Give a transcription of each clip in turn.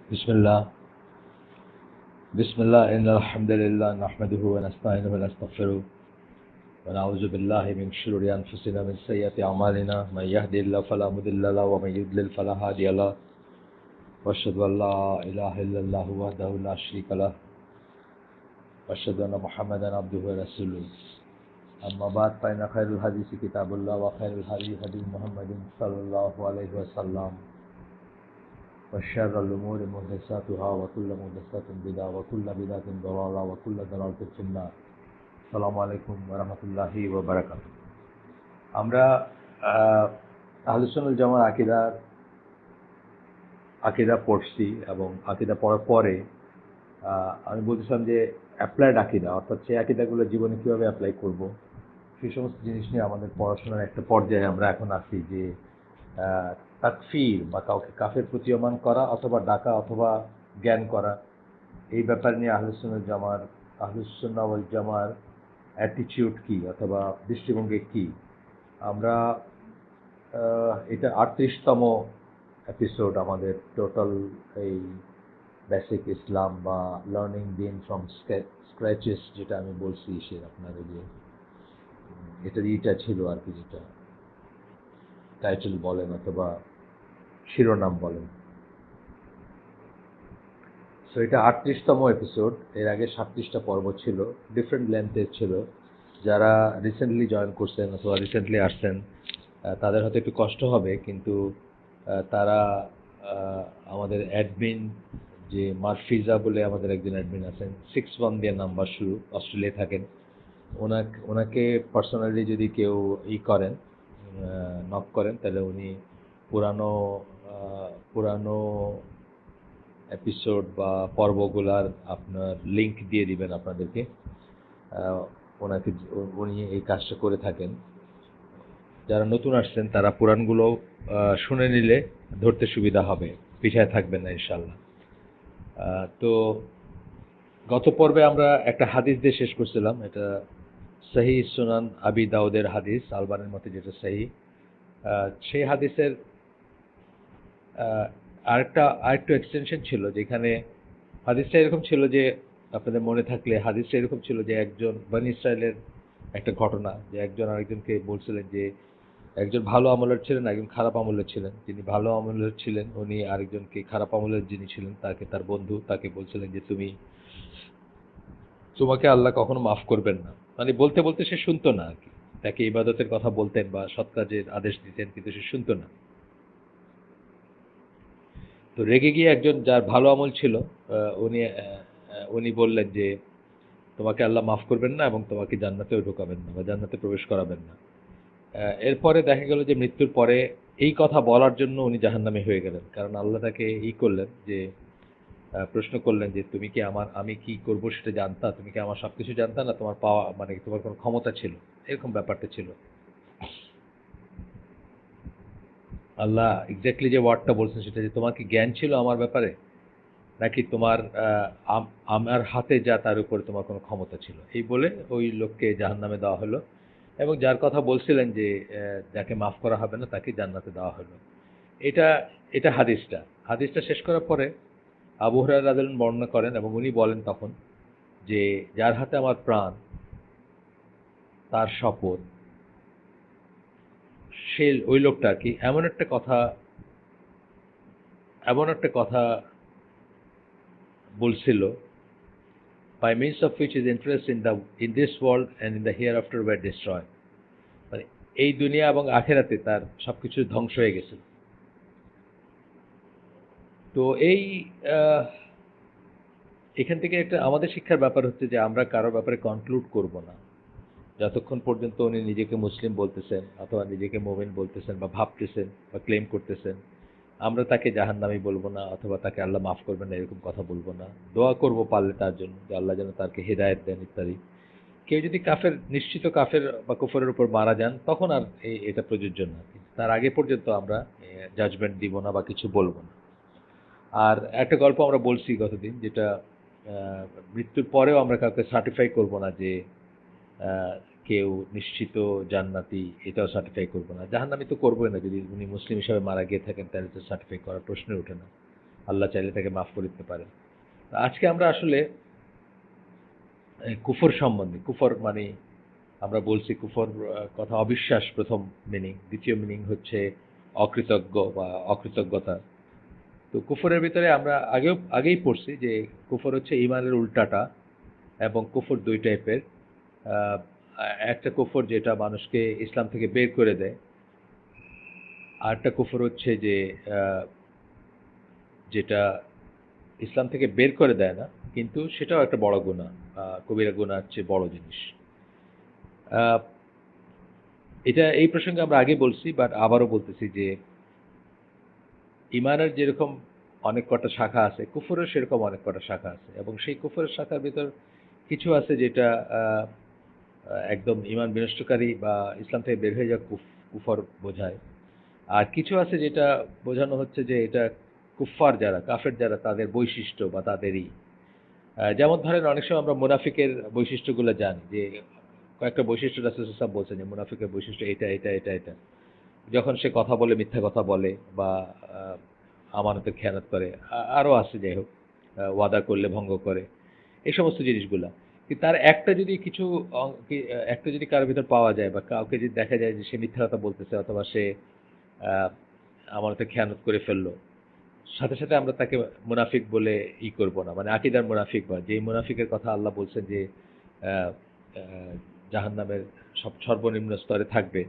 بسم الله بسم الله إن الحمد لله نحمده ونستعينه ونستغفره ونعوذ بالله من شرور أنفسنا من سيئات أعمالنا من يهدي الله فلا مضل له ومن يضلل فلا هادي له وأشهد أن لا إله إلا الله وحده لا شريك له وأشهد أن محمدا عبده ورسوله أما بعد فإن خير الحديث كتاب الله وخير الهدي هدي محمد صلى الله عليه وسلم وشر الأمور محدثاتها وكل محدثة بدعة وكل بدعة ضلالة وكل ضلالة في النار আসসালামু আলাইকুম ওয়া রাহমাতুল্লাহি ওয়া বারাকাতুহু। আমরা আহলে সুন্নাত জামাত আকীদা পড়ছি এবং আকীদা পড়ার পরে আমি বলছিলাম যে অ্যাপ্লাইড আকীদা অর্থাৎ সেই আকীদাগুলো জীবনে কিভাবে অ্যাপ্লাই করব সেই সমস্ত জিনিস নিয়ে আমাদের পড়াশোনার একটা পর্যায়ে আমরা এখন আছি যে তাকফির বা কাউকে কাফের প্রতীয়মান করা অথবা ডাকা অথবা জ্ঞান করা এই ব্যাপার নিয়ে আহলে সুন্নাত ওয়াল জামার অ্যাটিটিউড কি অথবা দৃষ্টিভঙ্গি কি। আমরা এটা 38তম এপিসোড আমাদের টোটাল এই বেসিক ইসলাম বা লার্নিং দিন ফ্রম স্ক্র্যাচেস যেটা আমি বলছি সে আপনার যে এটা ছিল আর কি, যেটা টাইটেল বলেন অথবা শিরোনাম বলেন। সো এটা 38তম এপিসোড। এর আগে 37টা পর্ব ছিল, ডিফারেন্ট লেন্থের ছিল। যারা রিসেন্টলি জয়েন করছেন অথবা রিসেন্টলি আসছেন তাদের হয়তো একটু কষ্ট হবে, কিন্তু তারা আমাদের অ্যাডমিন যে মারফিজা বলে আমাদের একজন অ্যাডমিন আছেন, 61 দিয়ে নাম্বার শুরু, অস্ট্রেলিয়ায় থাকেন। ওনাকে পার্সোনালি যদি কেউ করেন, নক করেন, তাহলে উনি পুরানো পুরানো এপিসোড বা পর্বগুলার আপনার লিংক দিয়ে দিবেন আপনাদেরকে। উনি এই কাজটা করে থাকেন। যারা নতুন আসছেন তারা পুরাণগুলো শুনে নিলে ধরতে সুবিধা হবে, পিছায় থাকবেন না ইনশাল্লাহ। তো গত পর্বে আমরা একটা হাদিস দিয়ে শেষ করছিলাম। এটা সহিহ সুনান আবি দাউদের হাদিস, আলবানের মতে যেটা সহিহ। সেই হাদিসের আরেকটু এক্সটেনশন ছিল, যেখানে হাদিসটা এরকম ছিল যে, আপনাদের মনে থাকলে হাদিসটা এরকম ছিল যে একজন বনী ইসরায়েলের একটা ঘটনা, যে একজন আরেকজনকে বলছিলেন যে একজন ভালো আমলের ছিলেন, একজন খারাপ আমলের ছিলেন। যিনি ভালো আমলের ছিলেন উনি আরেকজনকে, খারাপ আমলের যিনি ছিলেন তাকে, তার বন্ধু, তাকে বলছিলেন যে তোমাকে আল্লাহ কখনো মাফ করবেন না। মানে বলতে বলতে সে শুনতো না আর কি। তাকে ইবাদতের কথা বলতেন বা সৎ কাজের আদেশ দিতেন, কিন্তু সে শুনতো না। তো রেগে গিয়ে একজন যার ভালো আমল ছিল উনি বললেন যে তোমাকে আল্লাহ মাফ করবেন না এবং তোমাকে জান্নাতেও ঢোকাবেন না বা জান্নাতে প্রবেশ করাবেন না। এরপরে দেখা গেল যে মৃত্যুর পরে এই কথা বলার জন্য উনি জাহান্নামী হয়ে গেলেন, কারণ আল্লাহ তাকে করলেন যে প্রশ্ন করলেন যে তুমি কি আমি কি করব সেটা জানতা, তুমি কি আমার সবকিছু জানতা, না তোমার পাওয়া মানে তোমার কোনো ক্ষমতা ছিল, এরকম ব্যাপারটা ছিল। আল্লাহ এক্স্যাক্টলি যে ওয়ার্ডটা বলছেন সেটা যে তোমার কি জ্ঞান ছিল আমার ব্যাপারে, নাকি তোমার আমার হাতে যা তার উপরে তোমার কোনো ক্ষমতা ছিল। এই বলে ওই লোককে জাহান্নামে দেওয়া হলো, এবং যার কথা বলছিলেন যে যাকে মাফ করা হবে না তাকে জান্নাতে দেওয়া হলো। এটা এটা হাদিসটা শেষ করার পরে আবু হুরায়রা রাদিয়াল্লাহু আনহু বর্ণনা করেন, এবং উনি বলেন তখন যে যার হাতে আমার প্রাণ তার শপথ, সে ওই লোকটা কি এমন একটা কথা বলছিল, by means of which his interest in this world and in the hereafter were destroyed. মানে এই দুনিয়া এবং আখেরাতে তার সবকিছু ধ্বংস হয়ে গেছে। তো এখান থেকে একটা আমাদের শিক্ষার ব্যাপার হচ্ছে যে আমরা কারোর ব্যাপারে কনক্লুড করব না যতক্ষণ পর্যন্ত উনি নিজেকে মুসলিম বলতেছেন অথবা নিজেকে মুমিন বলতেছেন বা ভাবতেছেন বা ক্লেম করতেছেন। আমরা তাকে জাহান্নামী বলবো না অথবা তাকে আল্লাহ মাফ করবেন না এরকম কথা বলবো না। দোয়া করব পারলে তার জন্য যে আল্লাহ যেন তাকে হেদায়েত দেন ইত্যাদি। কেউ যদি নিশ্চিত কাফের বা কুফরের উপর মারা যান, তখন আর এটা প্রযোজ্য না। তার আগে পর্যন্ত আমরা জাজমেন্ট দিব না বা কিছু বলবো না। আর একটা গল্প আমরা বলছি গতদিন, যেটা মৃত্যুর পরেও আমরা কাউকে সার্টিফাই করব না যে কেউ নিশ্চিত জান্নাতি, এটাও সার্টিফাই করব না। জাহান্নামী তো করবোই না, যদি উনি মুসলিম হিসাবে মারা গিয়ে থাকেন তাহলে তো সার্টিফাই করার প্রশ্নই ওঠে না। আল্লাহ চাইলে তাকে মাফ করে দিতে পারেন। আজকে আমরা আসলে কুফর সম্বন্ধে, কুফর মানে আমরা বলছি কুফর কথা অবিশ্বাস প্রথম মিনিং, দ্বিতীয় মিনিং হচ্ছে অকৃতজ্ঞ বা অকৃতজ্ঞতা। তো কুফরের ভিতরে আমরা আগেই পড়ছি যে কুফর হচ্ছে ঈমানের উল্টাটা, এবং কুফর দুই টাইপের। আহ, একটা কুফর যেটা মানুষকে ইসলাম থেকে বের করে দেয়, আর একটা কুফর হচ্ছে যে যেটা ইসলাম থেকে বের করে দেয় না, কিন্তু সেটাও একটা বড় গুনাহ, কবিরা গুনার চেয়ে বড় জিনিস। আহ, এটা এই প্রসঙ্গে আমরা আগে বলছি, বাট আবারও বলতেছি যে ইমানের যেরকম অনেক কটা শাখা আছে, কুফরের সেরকম অনেক কটা শাখা আছে, এবং সেই কুফরের শাখার ভিতর কিছু আছে যেটা একদম ইমান বিনষ্টকারী বা ইসলাম থেকে বের হয়ে যাওয়া কুফর বোঝায়। আর কিছু আছে যেটা বোঝানো হচ্ছে যে এটা কুফফার যারা, কাফের যারা, তাদের বৈশিষ্ট্য বা তাদেরই। যেমন ধরেন অনেক সময় আমরা মুনাফিকের বৈশিষ্ট্যগুলো জানি, যে কয়েকটা বৈশিষ্ট্য রাসূল সাল্লাল্লাহু আলাইহি ওয়াসাল্লাম বলছেন যে মুনাফিকের বৈশিষ্ট্য এটা এটা এটা এটা। যখন সে কথা বলে মিথ্যা কথা বলে, বা আহ, আমানতের খেয়ানত করে, আরও আছে যাই হোক, ওয়াদা করলে ভঙ্গ করে, এই সমস্ত জিনিসগুলা। কিন্তু তার একটা যদি কিছু একটা যদি কারোর ভিতর পাওয়া যায়, বা কাউকে যদি দেখা যায় যে সে মিথ্যা কথা বলতেছে, অথবা সে আহ, আমানতের খেয়ানত করে ফেললো, সাথে সাথে আমরা তাকে মুনাফিক বলে করব না, মানে আকীদার মুনাফিক, বা যে মুনাফিকের কথা আল্লাহ বলছেন যে আহ, আহ, জাহান্নামের সর্বনিম্ন স্তরে থাকবে,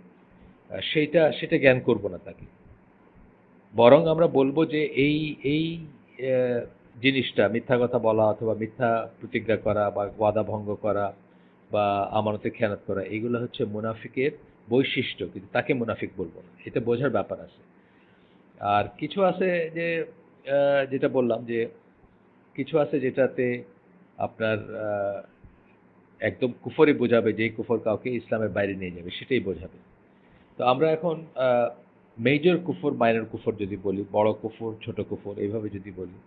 সেটা জ্ঞান করব না তাকে। বরং আমরা বলবো যে এই এই আহ, জিনিসটা, মিথ্যা কথা বলা অথবা মিথ্যা প্রতিজ্ঞা করা বা ওয়াদা ভঙ্গ করা বা আমানতে খেয়ানত করা, এগুলো হচ্ছে মুনাফিকের বৈশিষ্ট্য, কিন্তু তাকে মুনাফিক বলবো না, এটা বোঝার ব্যাপার আছে। আর কিছু আছে যে যেটা বললাম যে কিছু আছে যেটাতে আপনার একদম কুফরই বোঝাবে, যেই কুফর কাউকে ইসলামের বাইরে নিয়ে যাবে, সেটাই বোঝাবে। তো আমরা এখন মেজর কুফর, মাইনর কুফর যদি বলি, বড় কুফর, ছোট কুফর, এইভাবে যদি বলি,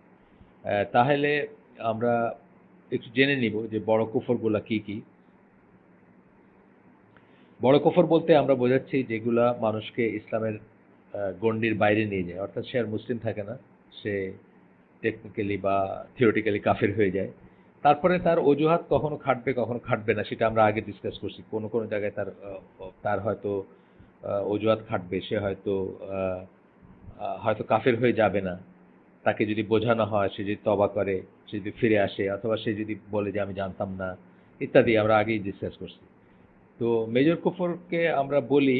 তাহলে আমরা একটু জেনে নিব যে বড় কুফরগুলা কি কি। বড় কুফর বলতে আমরা বোঝাচ্ছি যেগুলা মানুষকে ইসলামের গণ্ডির বাইরে নিয়ে যায়, অর্থাৎ সে আর মুসলিম থাকে না, সে টেকনিক্যালি বা থিওরিটিক্যালি কাফের হয়ে যায়। তারপরে তার অজুহাত কখনো খাটবে কখনো খাটবে না, সেটা আমরা আগে ডিসকাস করছি। কোনো কোনো জায়গায় তার হয়তো অজুহাত খাটবে, সে হয়তো হয়তো কাফের হয়ে যাবে না, তাকে যদি বোঝানো হয়, সে যদি তবা করে, সে যদি ফিরে আসে, অথবা সে যদি বলে যে আমি জানতাম না, ইত্যাদি আমরা আগেই ডিসকাস করছি। তো মেজর কুফরকে আমরা বলি,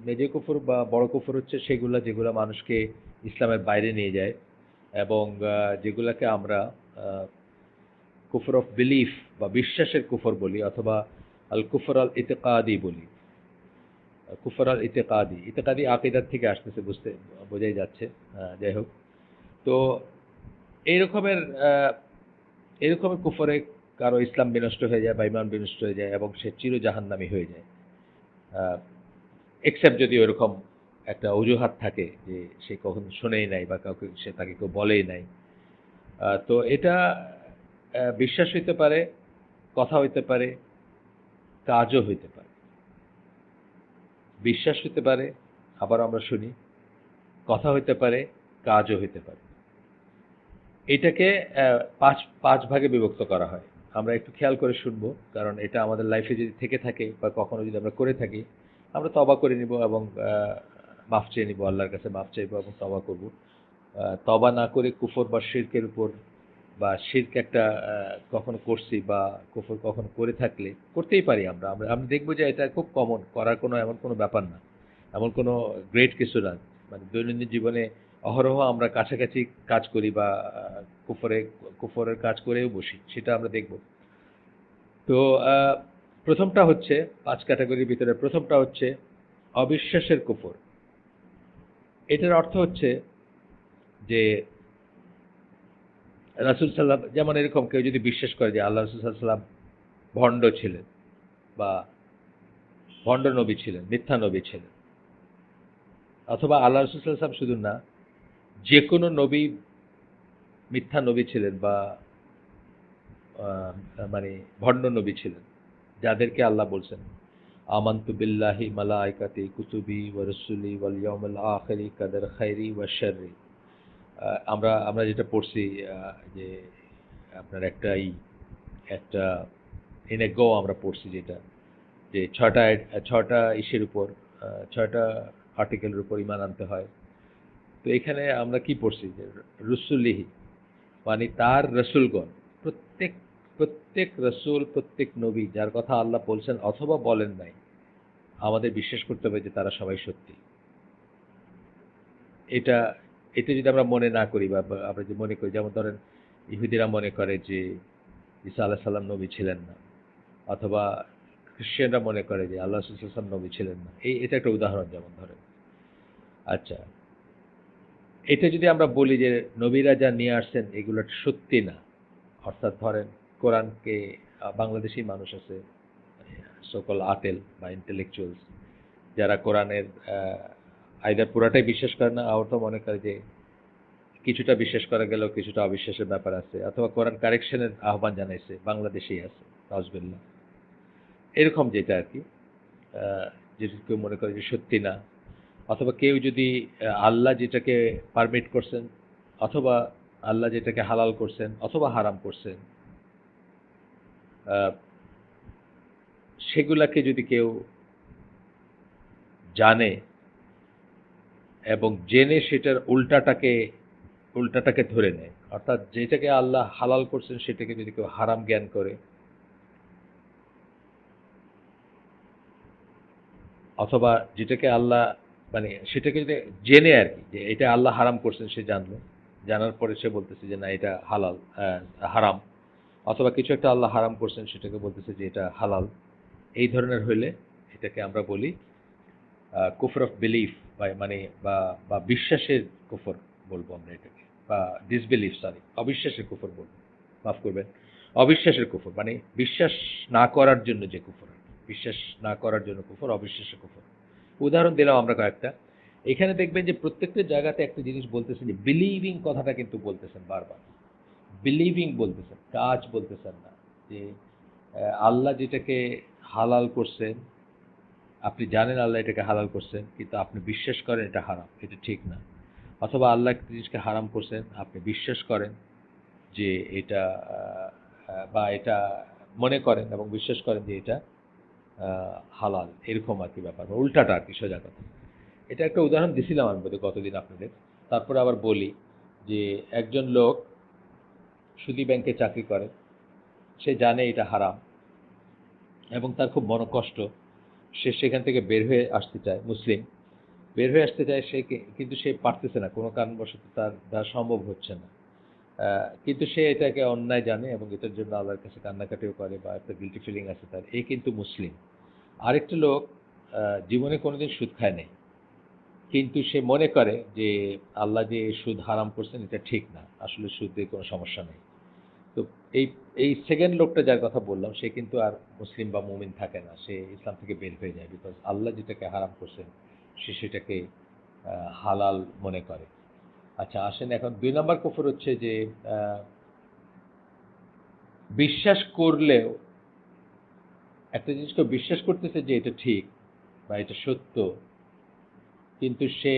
মেজর কুফর বা বড় কুফর হচ্ছে সেগুলা যেগুলা মানুষকে ইসলামের বাইরে নিয়ে যায়, এবং যেগুলাকে আমরা কুফর অফ বিলিফ বা বিশ্বাসের কুফর বলি, অথবা আল কুফর আল ইতিকাদি বলি। কুফর আল ইতিকাদি, ইতিকাদি আকিদার থেকে আসতেছে, বোঝাই যাচ্ছে। যাই হোক, তো এইরকমের এরকমের কুফরে কারো ইসলাম বিনষ্ট হয়ে যায় বা ইমান বিনষ্ট হয়ে যায়, এবং সে চির জাহান্নামী হয়ে যায়, এক্সেপ্ট যদি ওইরকম একটা অজুহাত থাকে যে সে কখনো শোনেই নাই বা কাউকে সে তাকে কেউ বলেই নাই। তো এটা বিশ্বাস হইতে পারে, কথা হইতে পারে, কাজও হইতে পারে। বিশ্বাস হইতে পারে, আবার আমরা শুনি, কথা হইতে পারে, কাজও হইতে পারে। এটাকে পাঁচ পাঁচ ভাগে বিভক্ত করা হয়। আমরা একটু খেয়াল করে শুনবো, কারণ এটা আমাদের লাইফে যদি থেকে থাকে বা কখনো যদি আমরা করে থাকি, আমরা তবা করে নিব এবং মাফ চেয়ে নিব, আল্লাহর কাছে মাফ চাইবো এবং তবা করব। তবা না করে কুফর বা শিরকের উপর, বা শিরক একটা কখনো করছি বা কুফর কখনো করে থাকলে, করতেই পারি আমরা আমরা আমি দেখবো যে এটা খুব কমন, করার কোনো এমন কোনো ব্যাপার না, এমন কোনো গ্রেট কিছু না। মানে দৈনন্দিন জীবনে অহরহ আমরা কাছাকাছি কাজ করি, বা কুফরে কুফরের কাজ করেও বসি, সেটা আমরা দেখব। তো প্রথমটা হচ্ছে, পাঁচ ক্যাটাগরির ভিতরে প্রথমটা হচ্ছে অবিশ্বাসের কুফর। এটার অর্থ হচ্ছে যে রাসূল সাল্লাল্লাহু আলাইহি, যেমন এরকম কেউ যদি বিশ্বাস করে যে আল্লাহ রাসূল সাল্লাল্লাহু আলাইহি ওয়াসাল্লাম ভণ্ড ছিলেন, বা ভণ্ড নবী ছিলেন, মিথ্যা নবী ছিলেন, অথবা আল্লাহ রাসূল সাল্লাল্লাহু আলাইহি ওয়াসাল্লাম শুধু না, যে কোনো নবী মিথ্যা নবী ছিলেন, বা মানে ভণ্ড নবী ছিলেন, যাদেরকে আল্লাহ বলছেন আমানতু বিল্লাহি মালাইকাতি কুতুবি ওয়া রুসুলি ওয়াল ইয়াউমিল আখিরি কাদার খাইরি ওয়া শাররি। আমরা আমরা যেটা পড়ছি যে আপনার একটা ইনে গো আমরা পড়ছি যেটা যে ছয়টা ইসের উপর ৬টা আর্টিকেলের উপর ঈমান আনতে হয়। তো এখানে আমরা কি পড়ছি যে রুসুলিহি মানে তার রসুলগণ প্রত্যেক প্রত্যেক রসুল প্রত্যেক নবী যার কথা আল্লাহ বলছেন অথবা বলেন নাই আমাদের বিশ্বাস করতে হবে যে তারা সবাই সত্যি। এটা এটা যদি আমরা মনে না করি বা আমরা যে মনে করি, যেমন ধরেন ইহুদিরা মনে করে যে ঈসা আলাহ সাল্লাম নবী ছিলেন না, অথবা খ্রিস্টানরা মনে করে যে আল্লাহ সাল্লাম নবী ছিলেন না। এটা একটা উদাহরণ, যেমন ধরেন। আচ্ছা, এটা যদি আমরা বলি যে নবীরা যা নিয়ে আসছেন এগুলো সত্যি না, অর্থাৎ ধরেন কোরআনকে বাংলাদেশি মানুষ আছে সকল আটেল বা ইন্টেলেকচুয়ালস যারা কোরআনের আইদার পুরাটাই বিশ্বাস করে না, আবার মনে করে যে কিছুটা বিশ্বাস করা গেলেও কিছুটা অবিশ্বাসের ব্যাপার আছে, অথবা কোরআন কারেকশনের আহ্বান জানাইছে, বাংলাদেশেই আছে নজবিল্লা, এরকম যেটা আর কি। যেটা কেউ মনে করে যে সত্যি না, অথবা কেউ যদি আল্লাহ যেটাকে পারমিট করছেন, অথবা আল্লাহ যেটাকে হালাল করছেন অথবা হারাম করছেন, আহ, সেগুলাকে যদি কেউ জানে এবং জেনে সেটার উল্টাটাকে ধরে নেয়, অর্থাৎ যেটাকে আল্লাহ হালাল করছেন সেটাকে যদি কেউ হারাম জ্ঞান করে, অথবা যেটাকে আল্লাহ মানে সেটাকে যদি জেনে আর কি যে এটা আল্লাহ হারাম করছেন, সে জানলো, জানার পরে সে বলতেছে যে না এটা হালাল, হারাম, অথবা কিছু একটা আল্লাহ হারাম করছেন সেটাকে বলতেছে যে এটা হালাল, এই ধরনের হইলে এটাকে আমরা বলি কুফর অফ বিলিফ, বা মানে বা বা বিশ্বাসের কুফর বলবো আমরা এটাকে, বা ডিসবিলিফ, সরি, অবিশ্বাসের কুফর বলবো, মাফ করবেন, অবিশ্বাসের কুফর মানে বিশ্বাস না করার জন্য যে কুফর, বিশ্বাস না করার জন্য কুফর, অবিশ্বাসের কুফর। উদাহরণ দিলাম আমরা কয়েকটা। এখানে দেখবেন যে প্রত্যেকটা জায়গাতে একটা জিনিস বলতেছেন যে বিলিভিং কথাটা কিন্তু বলতেছেন বারবার, বিলিভিং বলতেছেন, কাজ বলতেছেন না। যে আল্লাহ যেটাকে হালাল করছেন, আপনি জানেন আল্লাহ এটাকে হালাল করছেন, কিন্তু আপনি বিশ্বাস করেন এটা হারাম, এটা ঠিক না। অথবা আল্লাহ একটা জিনিসকে হারাম করছেন, আপনি বিশ্বাস করেন যে এটা বা এটা মনে করেন এবং বিশ্বাস করেন যে এটা হালাল, এরকম আর কি ব্যাপার, বা উল্টাটা আর কি, সোজা কথা। এটা একটা উদাহরণ দিছিলাম আমি বোধহয় গতদিন আপনাদের। তারপরে আবার বলি যে একজন লোক সুদী ব্যাংকে চাকরি করে, সে জানে এটা হারাম এবং তার খুব মনোকষ্ট, সে সেখান থেকে বের হয়ে আসতে চায়, মুসলিম, বের হয়ে আসতে চায় সে, কিন্তু সে পারতেছে না, কোনো কারণবশত তার দ্বারা সম্ভব হচ্ছে না। কিন্তু সে এটাকে অন্যায় জানে এবং এটার জন্য আল্লাহর কাছে কান্নাকাটিও করে বা একটা গিল্টি ফিলিং আছে তার, এই কিন্তু মুসলিম। আরেকটা লোক জীবনে কোনোদিন সুদ খায় নাই, কিন্তু সে মনে করে যে আল্লাহ যে সুদ হারাম করছেন এটা ঠিক না, আসলে সুদে কোনো সমস্যা নেই। তো এই এই সেকেন্ড লোকটা যার কথা বললাম সে কিন্তু আর মুসলিম বা মুমিন থাকে না, সে ইসলাম থেকে বের হয়ে যায়, বিকজ আল্লাহ যেটাকে হারাম করছেন সে সেটাকে হালাল মনে করে। আচ্ছা, আসেন এখন ২ নম্বর কুফর হচ্ছে যে আহ, বিশ্বাস করলেও, একটা জিনিসকে বিশ্বাস করতেছে যে এটা ঠিক বা এটা সত্য, কিন্তু সে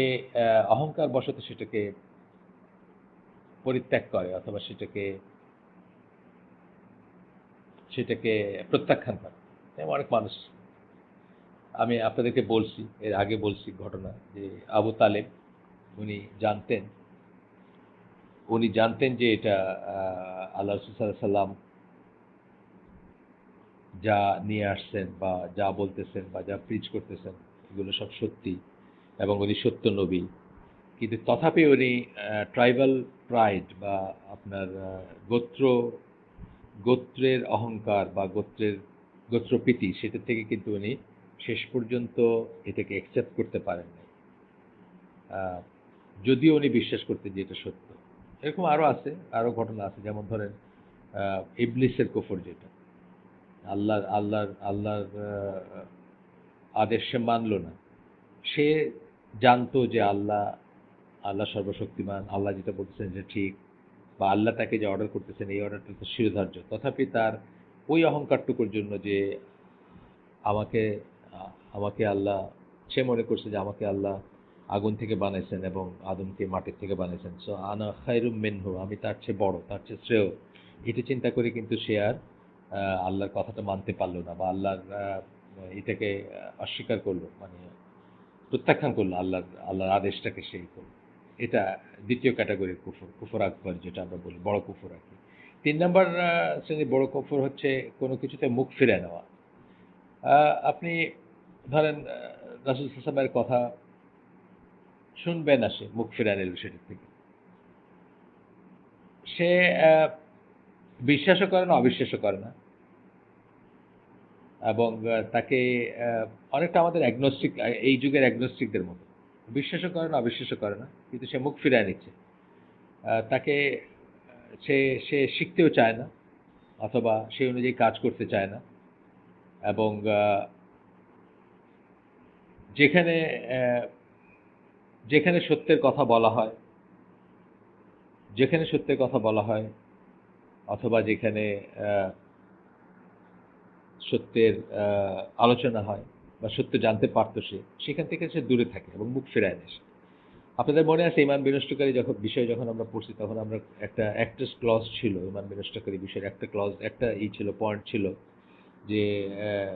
অহংকার বশত সেটাকে পরিত্যাগ করে, অথবা সেটাকে সেটাকে প্রত্যাখ্যান করে। এমন অনেক মানুষ, আমি আপনাদেরকে বলছি, এর আগে বলছি ঘটনা, যে আবু তালেব উনি জানতেন উনি জানতেন যে এটা আল্লাহ রাসূল সাল্লাল্লাহু আলাইহি সাল্লাম যা নিয়ে আসছেন বা যা বলতেছেন বা যা প্রিচ করতেছেন এগুলো সব সত্যি এবং উনি সত্য নবী। কিন্তু তথাপি উনি ট্রাইবাল প্রাইড বা আপনার গোত্রের অহংকার বা গোত্রপ্রীতি, সেটা থেকে কিন্তু উনি শেষ পর্যন্ত এটাকে অ্যাকসেপ্ট করতে পারেন নাই, আহ, যদিও উনি বিশ্বাস করতেন যে এটা সত্য। এরকম আরও আছে, আরও ঘটনা আছে, যেমন ধরেন ইবলিসের কুফর, যেটা আল্লাহর আদেশ সে মানল না। সে জানতো যে আল্লাহ সর্বশক্তিমান, আল্লাহ যেটা বলতেছেন এটা ঠিক, বা আল্লাহ তাকে যে অর্ডার করতেছেন এই অর্ডারটা তো শিরোধার্য, তথাপি তার ওই অহংকারটুকুর জন্য যে আমাকে আমাকে আল্লাহ, সে মনে করছে যে আমাকে আল্লাহ আগুন থেকে বানাইছেন এবং আদমকে মাটির থেকে বানাইছেন। সো আনা খায়রুম মিনহু, আমি তার চেয়ে বড়, তার চেয়ে শ্রেয়। এটা চিন্তা করে কিন্তু সে আর আল্লাহর কথাটা মানতে পারলো না, বা আল্লাহর এটাকে অস্বীকার করলো, মানে প্রত্যাখ্যান করলো আল্লাহর আদেশটাকে সেই করলো। এটা দ্বিতীয় ক্যাটাগরির কুফর, কুফর আকবর যেটা আমরা বলি, বড় কুফর আর কি। ৩ নাম্বার শ্রেণীর বড় কুফর হচ্ছে কোনো কিছুতে মুখ ফিরে নেওয়া। আপনি ধরেন রাসূল সাল্লাল্লাহু আলাইহি ওয়াসাল্লামের কথা শুনবে না, সে মুখ ফিরে নিল সেটা থেকে। সে বিশ্বাসও করে না, অবিশ্বাসও করে না, এবং তাকে অনেকটা আমাদের অ্যাগনস্টিক, এই যুগের অ্যাগনস্টিকদের মতো। বিশ্বাসও করে না, অবিশ্বাসও করে না, কিন্তু সে মুখ ফিরায় নিচ্ছে। তাকে সে সে শিখতেও চায় না, অথবা সেই অনুযায়ী কাজ করতে চায় না, এবং যেখানে আহ, যেখানে সত্যের কথা বলা হয়, যেখানে সত্যের কথা বলা হয়, অথবা যেখানে আহ, সত্যের আলোচনা হয় বা সত্য জানতে পারতো সে, সেখান থেকে সে দূরে থাকে এবং মুখ ফেরায় নেয় সে। আপনাদের মনে আছে ইমান বিনষ্টকারী বিষয়ে যখন আমরা পড়ছি, তখন আমরা একটা অ্যাক্টার্স ক্লজ ছিল ইমান বিনষ্টকারী বিষয়ের, একটা ক্লজ, একটা ছিল, পয়েন্ট ছিল যে আহ,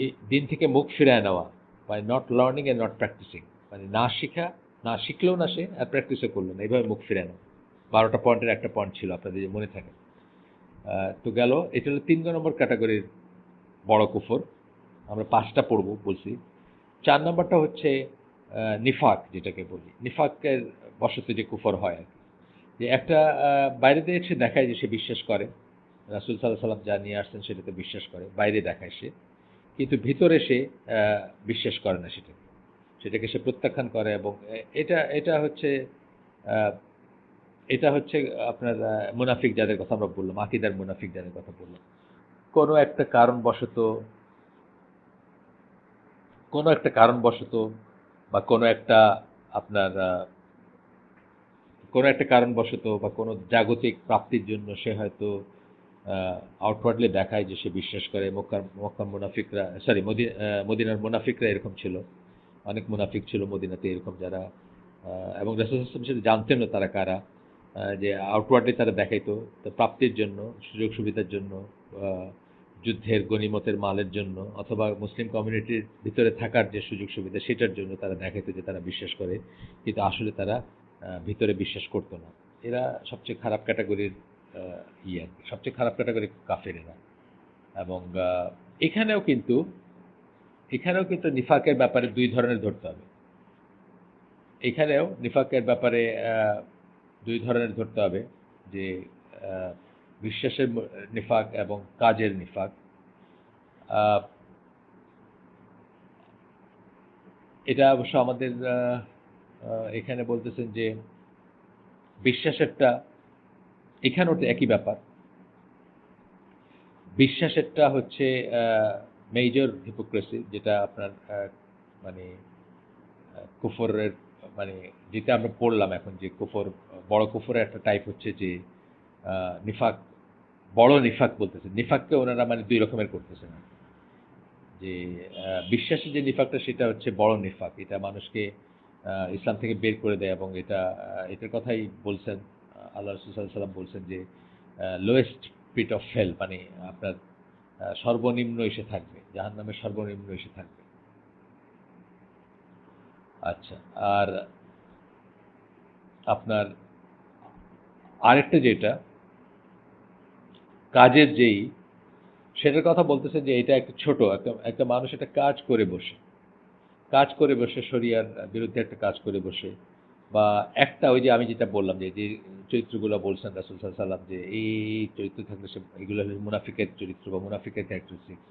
এই দিন থেকে মুখ ফিরায় নেওয়া, by not learning and not practising, মানে না শিখা, না শিখলেও না সে, আর প্র্যাকটিসও করলো না, এইভাবে মুখ ফিরায় নেওয়া। 12টা পয়েন্টের একটা পয়েন্ট ছিল, আপনাদের যে মনে থাকে। তো গেল, এটা হলো 3 নম্বর ক্যাটাগরির বড় কুফর। আমরা 5টা পড়ব বলছি। 4 নম্বরটা হচ্ছে নিফাক, যেটাকে বলি নিফাকের বশত যে কুফর হয় আর কি। যে একটা বাইরে দিয়ে সে দেখায় যে সে বিশ্বাস করে, রাসূল সাল্লাল্লাহু আলাইহি ওয়াসাল্লাম যা নিয়ে আসছেন সেটাতে বিশ্বাস করে, বাইরে দেখায় সে, কিন্তু ভিতরে সে বিশ্বাস করে না সেটাকে, সেটাকে সে প্রত্যাখ্যান করে। এবং এটা এটা হচ্ছে আহ, এটা হচ্ছে আপনার মুনাফিক যাদের কথা আমরা বললাম, আকীদার মুনাফিক যাদের কথা বললাম। কোনো একটা কারণবশত, কোনো একটা কারণবশত বা কোনো একটা আপনার কোনো একটা কারণবশত বা কোনো জাগতিক প্রাপ্তির জন্য সে হয়তো আউটওয়ার্ডলি দেখায় যে সে বিশ্বাস করে। মক্কার মুনাফিকরা, সরি, মদিনার মুনাফিকরা এরকম ছিল। অনেক মুনাফিক ছিল মদিনাতে এরকম, যারা এবং রাসূল সাল্লাল্লাহু আলাইহি ওয়াসাল্লাম সেটা জানতেন না তারা কারা। যে আউটওয়ার্ডলি তারা দেখাইতো তো প্রাপ্তির জন্য, সুযোগ সুবিধার জন্য, আহ, যুদ্ধের গনিমতের মালের জন্য, অথবা মুসলিম কমিউনিটির ভিতরে থাকার যে সুযোগ সুবিধা সেটার জন্য তারা দেখাইতো যে তারা বিশ্বাস করে, কিন্তু আসলে তারা ভিতরে বিশ্বাস করতো না। এরা সবচেয়ে খারাপ ক্যাটাগরির ইয়ে, সবচেয়ে খারাপ ক্যাটাগরির কাফের এরা। এবং এখানেও কিন্তু এখানেও কিন্তু নিফাকের ব্যাপারে দুই ধরনের ধরতে হবে। এখানেও নিফাকের ব্যাপারে দুই ধরনের ধরতে হবে, যে আহ, বিশ্বাসের নিফাক এবং কাজের নিফাক। আহ, এটা অবশ্য আমাদের এখানে বলতেছেন যে বিশ্বাসেরটা, এখানেও তো একই ব্যাপার। বিশ্বাসেরটা হচ্ছে মেজর হিপোক্রেসি, যেটা আপনার মানে কুফরের, মানে যেটা আমরা পড়লাম এখন, যে কুফর, বড় কুফরের একটা টাইপ হচ্ছে যে নিফাক, বড় নিফাক বলতেছে। নিফাককে ওনারা মানে দুই রকমের করতেছে না, যে বিশ্বাসের যে নিফাকটা সেটা হচ্ছে বড় নিফাক, এটা মানুষকে ইসলাম থেকে বের করে দেয়। এবং এটার কথাই বলছেন আল্লাহ রাসূল সাল্লাল্লাহু আলাইহি ওয়াসাল্লাম, বলছেন যে লোয়েস্ট পিট অফ হেল, মানে আপনার সর্বনিম্ন এসে থাকবে, জাহান্নামের সর্বনিম্ন এসে থাকবে। আচ্ছা, আর আপনার আরেকটা যেটা কাজের যেই, সেটার কথা বলতেছে যে এটা একটা ছোট একটা একটা মানুষ একটা কাজ করে বসে, কাজ করে বসে শরিয়ার বিরুদ্ধে একটা কাজ করে বসে, বা একটা ওই যে আমি যেটা বললাম যে যে চরিত্রগুলো বলছেন রাসূল সাল্লাল্লাহু আলাইহি ওয়াসাল্লাম, যে এই চরিত্র থাকলে সে, এগুলো হলো মুনাফিকের চরিত্র বা মুনাফিকের ক্যারেক্টারিস্টিক্স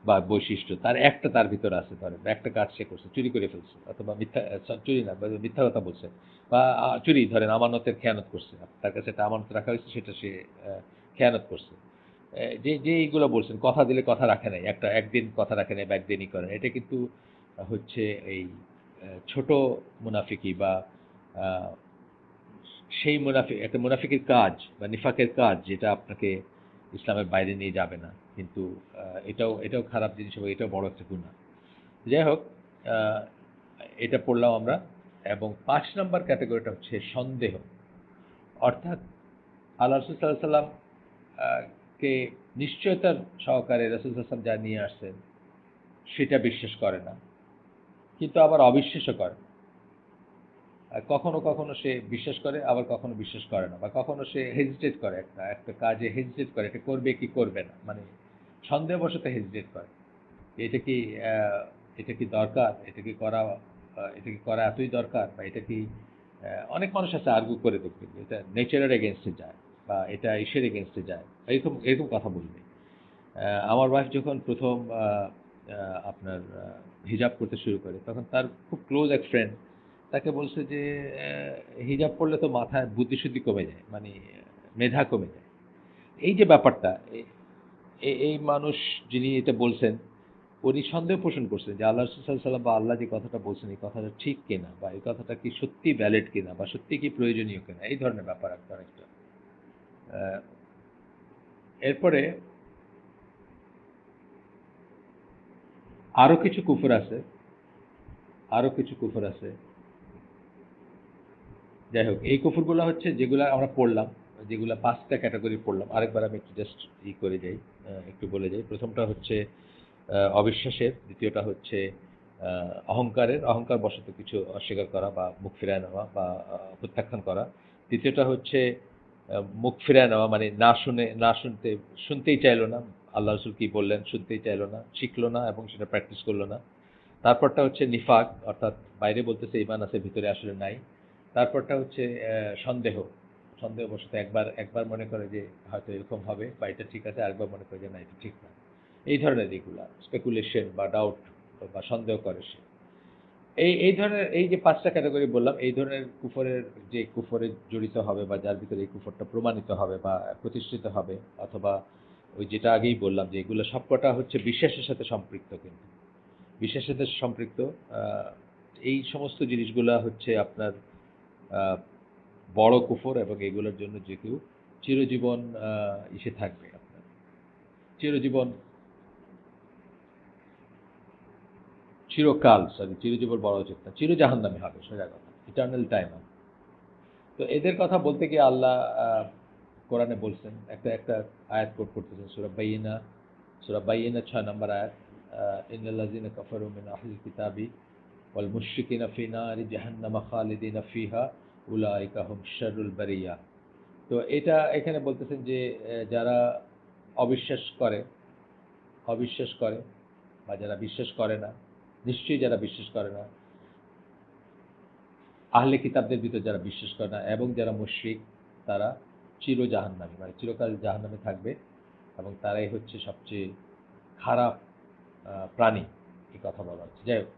বা বৈশিষ্ট্য, তার একটা তার ভিতরে আছে। ধরেন একটা কাজ সে করছে, চুরি করে ফেলছে, অথবা মিথ্যা, চুরি না, বা মিথ্যা কথা বলছে, বা চুরি, ধরেন আমানতের খেয়ানত করছে, তার কাছে একটা আমানত রাখা হয়েছে, সেটা সে খেয়ানত করছে। যে যে এইগুলো বলছেন, কথা দিলে কথা রাখে নাই, একদিন কথা রাখে নাই বা একদিনই করেন, এটা কিন্তু হচ্ছে এই ছোট মুনাফিকি, বা আহ, সেই মুনাফিক, একটা মুনাফিকের কাজ বা নিফাকের কাজ, যেটা আপনাকে ইসলামের বাইরে নিয়ে যাবে না, কিন্তু এটাও এটাও খারাপ জিনিস এবং এটাও বড় একটা গুনাহ। যাই হোক, আহ, এটা পড়লাম আমরা। এবং ৫ নাম্বার ক্যাটাগরিটা হচ্ছে সন্দেহ। অর্থাৎ আল্লাহ রাসূল সাল্লাল্লাহু আলাইহি ওয়াসাল্লাম কে নিশ্চয়তার সহকারে রাসূল সাল্লাল্লাহু আলাইহি ওয়াসাল্লাম যা নিয়ে আসছেন সেটা বিশ্বাস করে না, কিন্তু আবার অবিশ্বাসও করে না। কখনো কখনো সে বিশ্বাস করে, আবার কখনো বিশ্বাস করে না, বা কখনো সে হেজিটেট করে, একটা একটা কাজে হেজিটেট করে, এটা করবে কি করবে না, মানে সন্দেহবশত হেজিটেট করে। এটা কি আহ, এটা কি দরকার, এটা কি করা এতই দরকার, বা এটা কি অনেক মানুষ আছে আর্গু করে দেখবে যে এটা নেচারের এগেনস্টে যায়, বা এটা ঈশ্বরের এগেনস্টে যায়, এরকম এরকম কথা বলবে। আমার ওয়াইফ যখন প্রথম আপনার হিজাব করতে শুরু করে, তখন তার খুব ক্লোজ এক ফ্রেন্ড তাকে বলছে যে হিজাব পড়লে তো মাথায় বুদ্ধিশুদ্ধি কমে যায়, মানে মেধা কমে যায়। এই যে ব্যাপারটা, এই মানুষ যিনি এটা বলছেন, উনি সন্দেহ পোষণ করছেন যে আল্লাহ রাসূল সাল্লাল্লাহু আলাইহি ওয়াসাল্লাম বা আল্লাহ যে কথাটা বলছেন এই কথাটা ঠিক কিনা, বা এই কথাটা কি সত্যি ভ্যালিড কিনা, বা সত্যি কি প্রয়োজনীয় কিনা, এই ধরনের ব্যাপার একটা একটা। আহ, এরপরে আরো কিছু কুফর আছে, আরো কিছু কুফর আছে। যাই হোক, এই কুফরগুলো হচ্ছে যেগুলো আমরা পড়লাম, যেগুলো ৫টা ক্যাটাগরি পড়লাম, আরেকবার আমি একটু জাস্ট করে যাই, একটু বলে যাই। প্রথমটা হচ্ছে অবিশ্বাসের, দ্বিতীয়টা হচ্ছে অহংকারের, অহংকার বশত কিছু অস্বীকার করা বা মুখ ফিরায় নেওয়া বা প্রত্যাখ্যান করা। তৃতীয়টা হচ্ছে মুখ ফিরায় নেওয়া, মানে না শুনে, না শুনতে, শুনতেই চাইলো না, আল্লাহ রসুল কি বললেন শুনতেই চাইলো না, শিখলো না এবং সেটা প্র্যাকটিস করলো না। তারপরটা হচ্ছে নিফাক, অর্থাৎ বাইরে বলতেছে ঈমান আছে, ভিতরে আসলে নাই। তারপরটা হচ্ছে সন্দেহ, সন্দেহবশত একবার একবার মনে করে যে হয়তো এরকম হবে বা এটা ঠিক আছে, আরেকবার মনে করে যে না এটা ঠিক না। এই ধরনের যেগুলা স্পেকুলেশন বা ডাউট বা সন্দেহ করে সে, এই ধরনের, এই যে ৫টা ক্যাটাগরি বললাম, এই ধরনের কুফরের, যে কুফরে জড়িত হবে বা যার ভিতরে এই কুফরটা প্রমাণিত হবে বা প্রতিষ্ঠিত হবে, অথবা ওই যেটা আগেই বললাম যে এগুলো সবকটা হচ্ছে বিশ্বাসের সাথে সম্পৃক্ত, কিন্তু বিশ্বাসের সাথে সম্পৃক্ত। আহ, এই সমস্ত জিনিসগুলা হচ্ছে আপনার আহ, বড় কুফর, এবং এগুলোর জন্য যে কেউ চিরজীবন ইসে থাকবে, আপনার চিরজীবন, চিরকাল, সরি চিরজীবন বলা উচিত না, চির জাহান্নামী হবে, সোজা কথা, ইটার্নাল টাইম। তো এদের কথা বলতে গিয়ে আল্লাহ কোরআনে বলছেন, একটা একটা আয়াত কোট করতেছেন, সূরা বাইয়িনা ৬ নম্বর আয়াত, ইন্নাল্লাযীনা কাফারু মিন আহলিল কিতাবি ওয়াল মুশরিকিনা ফি নারি জাহান্নামা খালিদিনা ফিহা উলাইকা হুম শাররুল বারিয়া। তো এটা এখানে বলতেছেন যে যারা অবিশ্বাস করে, অবিশ্বাস করে বা যারা বিশ্বাস করে না, নিশ্চয়ই যারা বিশ্বাস করে না, আহলে কিতাবদের ভিতর যারা বিশ্বাস করে না এবং যারা মুশরিক, তারা চির জাহান্নামী, মানে চিরকাল জাহান্নামে থাকবে, এবং তারাই হচ্ছে সবচেয়ে খারাপ প্রাণী, এই কথা বলা হচ্ছে। যাই হোক,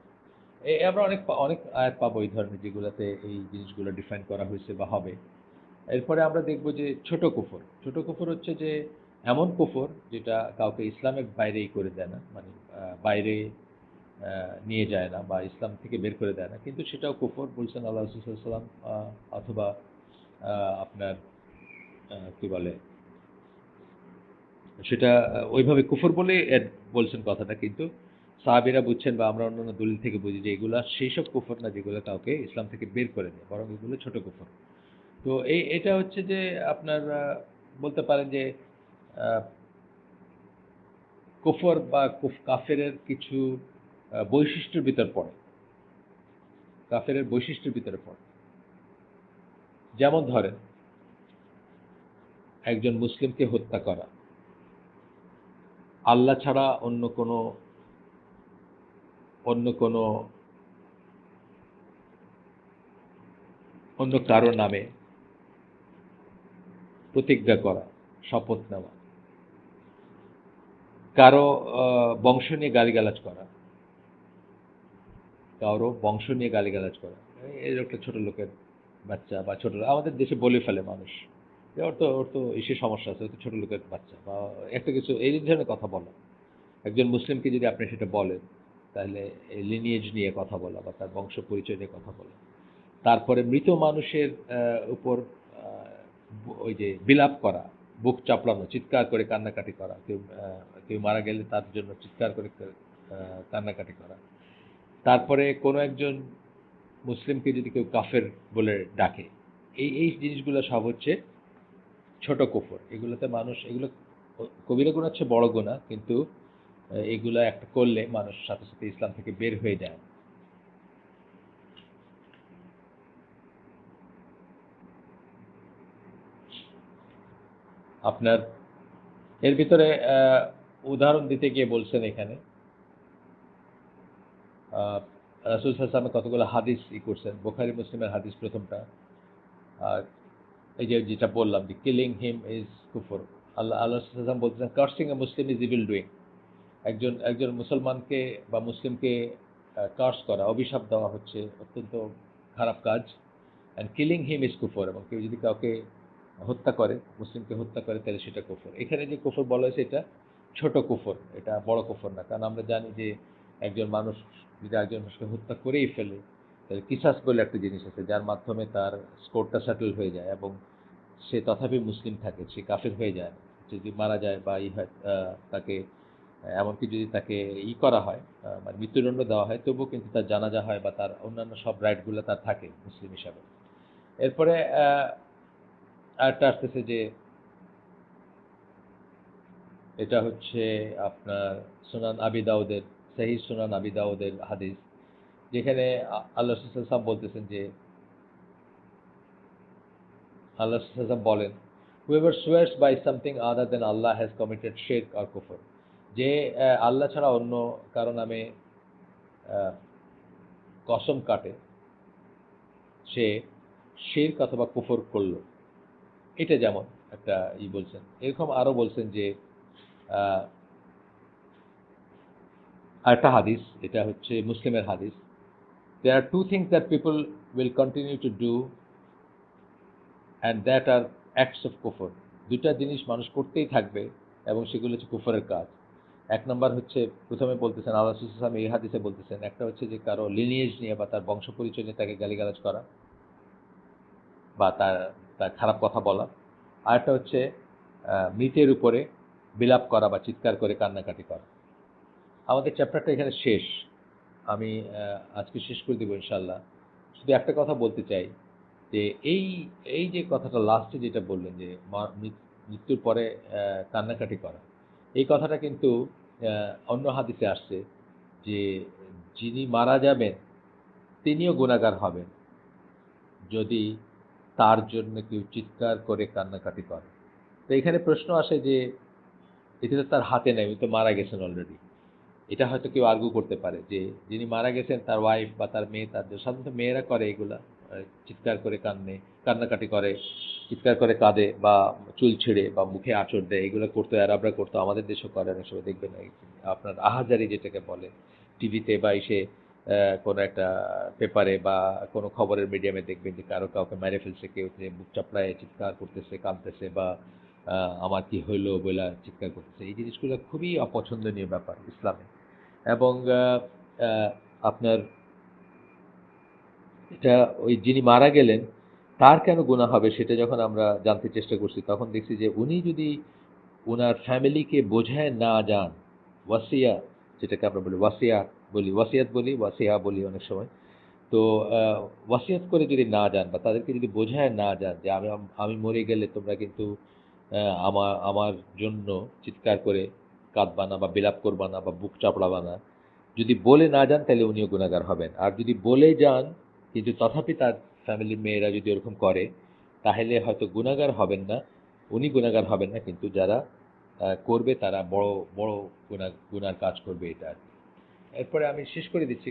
আমরা অনেক অনেক আয়াত পাবো এই ধরনের, যেগুলোতে এই জিনিসগুলো ডিফাইন করা হয়েছে বা হবে। এরপরে আমরা দেখব যে ছোট কুফর, ছোট কুফর হচ্ছে যে এমন কুফর যেটা কাউকে ইসলামের বাইরেই করে দেয় না, মানে বাইরে নিয়ে যায় না বা ইসলাম থেকে বের করে দেয় না, কিন্তু সেটাও কুফর বলছেন আল্লাহ রাসূল সাল্লাল্লাহু আলাইহি ওয়াসাল্লাম। অথবা আপনার কি বলে সেটা, ওইভাবে কুফর বলে বলছেন কথাটা, কিন্তু সাহাবীরা বুঝছেন বা আমরা অন্যান্য দলিল থেকে বুঝি যে এগুলা সেই সব কুফর না যেগুলো কাউকে ইসলাম থেকে বের করে দেয়, বরং এগুলো ছোট কুফর। তো এটা হচ্ছে যে আপনার বলতে পারেন যে আহ, কুফর বা কাফেরের কিছু বৈশিষ্ট্যের ভিতর পড়ে, কাফেরের বৈশিষ্ট্যের ভিতরে পড়ে। যেমন ধরেন, একজন মুসলিমকে হত্যা করা, আল্লাহ ছাড়া অন্য কোনো অন্য কারো নামে প্রতিজ্ঞা করা, শপথ নেওয়া, কারো বংশ নিয়ে গালিগালাজ করা, কারো বংশ নিয়ে গালিগালাজ করা, এই একটা ছোট লোকের বাচ্চা বা ছোট, আমাদের দেশে বলে ফেলে মানুষ যে ওর তো ইসে সমস্যা আছে, ও তো ছোট লোকের বাচ্চা, বা একটা কিছু এই ধরনের কথা বলা। একজন মুসলিমকে যদি আপনি সেটা বলেন, তাহলে লিনিয়েজ নিয়ে কথা বলা বা তার বংশ পরিচয় নিয়ে কথা বলা। তারপরে মৃত মানুষের উপর ওই যে বিলাপ করা, বুক চাপড়ানো, চিৎকার করে কান্নাকাটি করা, কেউ মারা গেলে তার জন্য চিৎকার করে কান্নাকাটি করা। তারপরে কোনো একজন মুসলিমকে যদি কেউ কাফের বলে ডাকে, এই এই জিনিসগুলো সব হচ্ছে ছোট কুফর। এগুলোতে মানুষ, এগুলো কবিরা গুনাহ হচ্ছে বড় গুনাহ, কিন্তু এগুলো একটা করলে মানুষ সাথে সাথে ইসলাম থেকে বের হয়ে যায়। আপনার এর ভিতরে উদাহরণ দিতে গিয়ে বলছেন এখানে রাসূল সাল্লাল্লাহু আলাইহি ওয়াসাল্লাম কতগুলো হাদিস করছেন। বুখারী মুসলিমের হাদিস প্রথমটা। আর এই যে যেটা বললাম যে কিলিং হিম ইজ কুফর। আল্লাহ আল্লাহ সাল্লাল্লাহু আলাইহি ওয়াসাল্লাম বলতেছেন cursing A Muslim is evil doing. একজন একজন মুসলমানকে বা মুসলিমকে কার্স করা, অভিশাপ দেওয়া হচ্ছে অত্যন্ত খারাপ কাজ। অ্যান্ড কিলিং হিম ইজ কুফর, এবং কেউ যদি কাউকে হত্যা করে, মুসলিমকে হত্যা করে, তাহলে সেটা কুফর। এখানে যে কুফর বলা হয়েছে এটা ছোট কুফর, এটা বড় কুফর না। কারণ আমরা জানি যে একজন মানুষ যদি একজন মানুষকে হত্যা করেই ফেলে, তাহলে কিসাস বলে একটা জিনিস আছে যার মাধ্যমে তার স্কোরটা সেটেল হয়ে যায়, এবং সে তথাপি মুসলিম থাকে, সে কাফের হয়ে যায় না। যদি মারা যায় বা হয় তাকে, এমনকি যদি তাকে করা হয়, মানে মৃত্যুদণ্ড দেওয়া হয়, তবুও কিন্তু তার জানাজা হয় বা তার অন্যান্য সব রাইটগুলো তার থাকে মুসলিম হিসাবে। এরপরে আরেকটা আসতেছে যে এটা হচ্ছে আপনার সুনান আবি দাউদের, সহিহ সুনান আবি দাউদের হাদিস, যেখানে আল্লাহ রাসূল সাল্লাল্লাহু আলাইহি ওয়াসাল্লাম বলতেছেন যে, আল্লাহ রাসূল সাল্লাল্লাহু আলাইহি ওয়াসাল্লাম বলেন, whoever swears by something other than Allah has committed shirk or kufr। যে আল্লাহ ছাড়া অন্য কারো নামে আহ, কসম কাটে, সে শিরক অথবা কুফর করলো। এটা যেমন একটা বলছেন। এরকম আরো বলছেন যে আহ, আরেকটা হাদিস, এটা হচ্ছে মুসলিমের হাদিস, there are two things that people will continue to do and that are acts of kufr। দুটা জিনিস মানুষ করতেই থাকবে এবং সেগুলো হচ্ছে কুফরের কাজ। এক নম্বর হচ্ছে, প্রথমে বলতেছেন আল্লাহ রাসূল সাল্লাল্লাহু আলাইহি ওয়াসাল্লাম এই হাদিসে বলতেছেন, একটা হচ্ছে যে কারো লিনিয়েজ নিয়ে বা তার বংশ পরিচয় নিয়ে তাকে গালিগালাজ করা বা তার তার খারাপ কথা বলা। আরেকটা হচ্ছে মৃতের উপরে বিলাপ করা বা চিৎকার করে কান্নাকাটি করা। আমাদের চ্যাপ্টারটা এখানে শেষ। আমি আজকে শেষ করে দেবো ইনশাল্লাহ। শুধু একটা কথা বলতে চাই যে এই এই যে কথাটা লাস্টে যেটা বললেন যে মৃত্যুর পরে কান্নাকাটি করা, এই কথাটা কিন্তু অন্য হাদিসে আসছে যে যিনি মারা যাবেন তিনিও গুনাহগার হবেন যদি তার জন্য কেউ চিৎকার করে কান্নাকাটি করে। তো এখানে প্রশ্ন আসে যে এটা তো তার হাতে নেই, উনি তো মারা গেছেন অলরেডি। এটা হয়তো কেউ আর্গু করতে পারে যে যিনি মারা গেছেন তার ওয়াইফ বা তার মেয়ে, তাদের সাধারণত মেয়েরা করে এগুলা, চিৎকার করে কান্নাকাটি করে, চিৎকার করে কাঁদে বা চুল ছেড়ে বা মুখে আঁচড় দেয়, এগুলো করতো, আরবরা করতো, আমাদের দেশেও করে অনেক সময় দেখবেন। আপনার আহাজারি যেটাকে বলে, টিভিতে বা এসে কোনো একটা পেপারে বা কোনো খবরের মিডিয়ামে দেখবেন যে কারো কাউকে মেরে ফেলছে, কেউ যে বুক চাপড়ায় চিৎকার করতেছে, কাঁদতেছে, বা আমার কি হইলো বলে চিৎকার করতেছে। এই জিনিসগুলো খুবই অপছন্দনীয় ব্যাপার ইসলামে। এবং আহ, আপনার এটা ওই যিনি মারা গেলেন তার কেন গুনাহ হবে সেটা যখন আমরা জানতে চেষ্টা করছি, তখন দেখছি যে উনি যদি ওনার ফ্যামিলিকে বোঝায় না যান, ওয়াসিয়া, যেটাকে আমরা বলি ওয়াসিয়াত বলি, ওয়াসিয়াত বলি, ওয়াসিয়া বলি অনেক সময়। তো ওয়াসিয়াত করে যদি না যান বা তাদেরকে যদি বোঝায় না যান যে আমি আমি মরে গেলে তোমরা কিন্তু আমার আমার জন্য চিৎকার করে কাঁদবা না বা বিলাপ করবা না বা বুক চাপড়াবা না, যদি বলে না যান তাহলে উনিও গুনাহগার হবেন। আর যদি বলে যান কিন্তু তথাপি তার ফ্যামিলির মেয়েরা যদি ওরকম করে, তাহলে হয়তো গুনাহগার হবেন না, উনি গুনাহগার হবেন না, কিন্তু যারা করবে তারা বড় বড় গুনার কাজ করবে, এটা আর কি। এরপরে আমি শেষ করে দিচ্ছি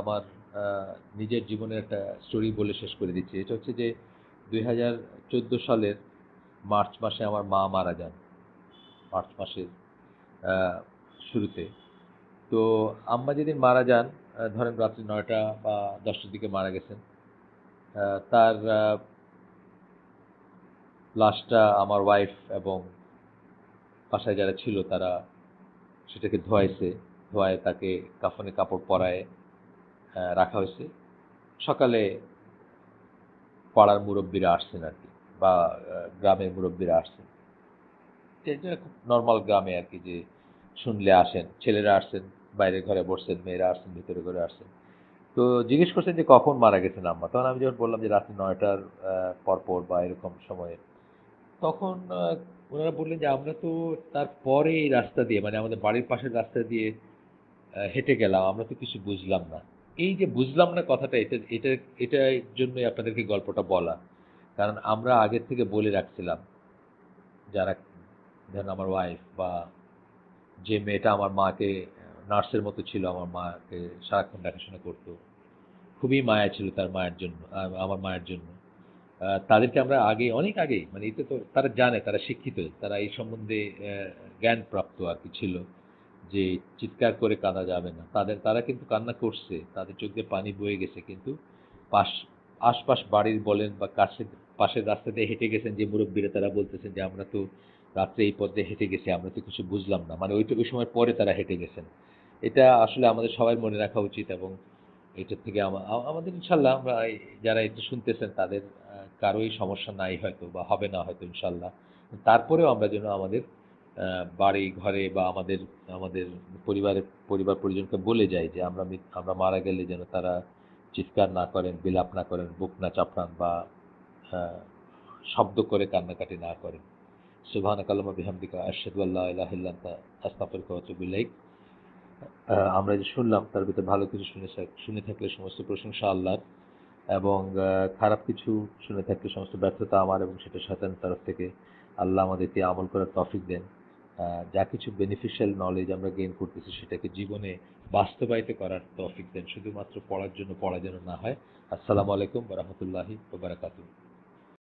আমার আহ, নিজের জীবনের একটা স্টোরি বলে শেষ করে দিচ্ছি। এটা হচ্ছে যে 2014 সালের মার্চ মাসে আমার মা মারা যান, মার্চ মাসের আহ, শুরুতে। তো আম্মা যেদিন মারা যান, ধরেন রাত্রি 9টা বা 10টার দিকে মারা গেছেন। তার লাশটা আমার ওয়াইফ এবং বাসায় যারা ছিল তারা সেটাকে ধোয়াইছে, ধোয়ায় তাকে কাফনে কাপড় পরায় রাখা হয়েছে। সকালে পাড়ার মুরব্বীরা আসছেন আর কি, বা গ্রামের মুরব্বীরা আসছেন। এটা খুব নর্মাল গ্রামে আর কি, যে শুনলে আসেন, ছেলেরা আসছেন বাইরের ঘরে বসছেন, মেয়েরা আসছেন ভিতরে ঘরে আসছেন। তো জিজ্ঞেস করছেন যে কখন মারা গেছেন আম্মা, তখন আমি যখন বললাম যে রাত্রি ৯টার পরপর বা এরকম সময়ে, তখন ওনারা বললেন যে আমরা তো তারপরে এই রাস্তা দিয়ে, মানে আমাদের বাড়ির পাশের রাস্তা দিয়ে হেঁটে গেলাম, আমরা তো কিছু বুঝলাম না। এই যে বুঝলাম না কথাটা, এটার জন্যই আপনাদেরকে গল্পটা বলা। কারণ আমরা আগের থেকে বলে রাখছিলাম, যারা, ধরেন আমার ওয়াইফ বা যে মেয়েটা আমার মাকে নার্সের মতো ছিল, আমার মাকে সারাক্ষণ দেখাশোনা করতো, খুবই মায়া ছিল তার মায়ের জন্য, আমার মায়ের জন্য। তাদেরকে আমরা আগে, অনেক আগেই, মানে এতে তো তারা জানে, তারা শিক্ষিত, তারা এই সম্বন্ধে জ্ঞানপ্রাপ্ত আর কি ছিল, যে চিৎকার করে কাঁদা যাবে না। তারা কিন্তু কান্না করছে, তাদের চোখ দিয়ে পানি বয়ে গেছে, কিন্তু পাশ আশপাশ বাড়ির বলেন বা পাশের রাস্তা দিয়ে হেঁটে গেছেন যে মুরব্বীরা, তারা বলতেছেন যে আমরা তো রাত্রে এই পথ দিয়ে হেঁটে গেছি, আমরা তো কিছু বুঝলাম না, মানে ওইটুকু সময় পরে তারা হেঁটে গেছেন। এটা আসলে আমাদের সবাই মনে রাখা উচিত। এবং এটার থেকে আমাদের ইনশাল্লাহ, আমরা যারা এটা শুনতেছেন তাদের কারোই সমস্যা নাই হয়তো, বা হবে না হয়তো ইনশাল্লাহ। তারপরেও আমরা যেন আমাদের বাড়ি ঘরে বা আমাদের আমাদের পরিবার পরিজনকে বলে যাই যে আমরা মারা গেলে যেন তারা চিৎকার না করেন, বিলাপ না করেন, বুক না চাপড়ান, বা আহ, শব্দ করে কান্নাকাটি না করেন। সুবহানাকা আল্লাহুম্মা বিহামদিকা আশহাদু আল্লা ইলাহা ইল্লা আনতা আস্তাগফিরুকা ওয়া আতুবু ইলাইক। আমরা যে শুনলাম তার ভিতরে ভালো কিছু শুনে থাকলে সমস্ত প্রশংসা আল্লাহর, এবং খারাপ কিছু শুনে থাকলে সমস্ত ব্যর্থতা আমার, এবং সেটা শয়তানের তরফ থেকে। আল্লাহ আমাদেরকে আমল করার তৌফিক দেন। যা কিছু বেনিফিশিয়াল নলেজ আমরা গেইন করতেছি সেটাকে জীবনে বাস্তবায়িত করার তৌফিক দেন, শুধুমাত্র পড়ার জন্য পড়া যেন না হয়। আসসালামু আলাইকুম ওয়া রাহমাতুল্লাহি ওয়া বারাকাতুহু।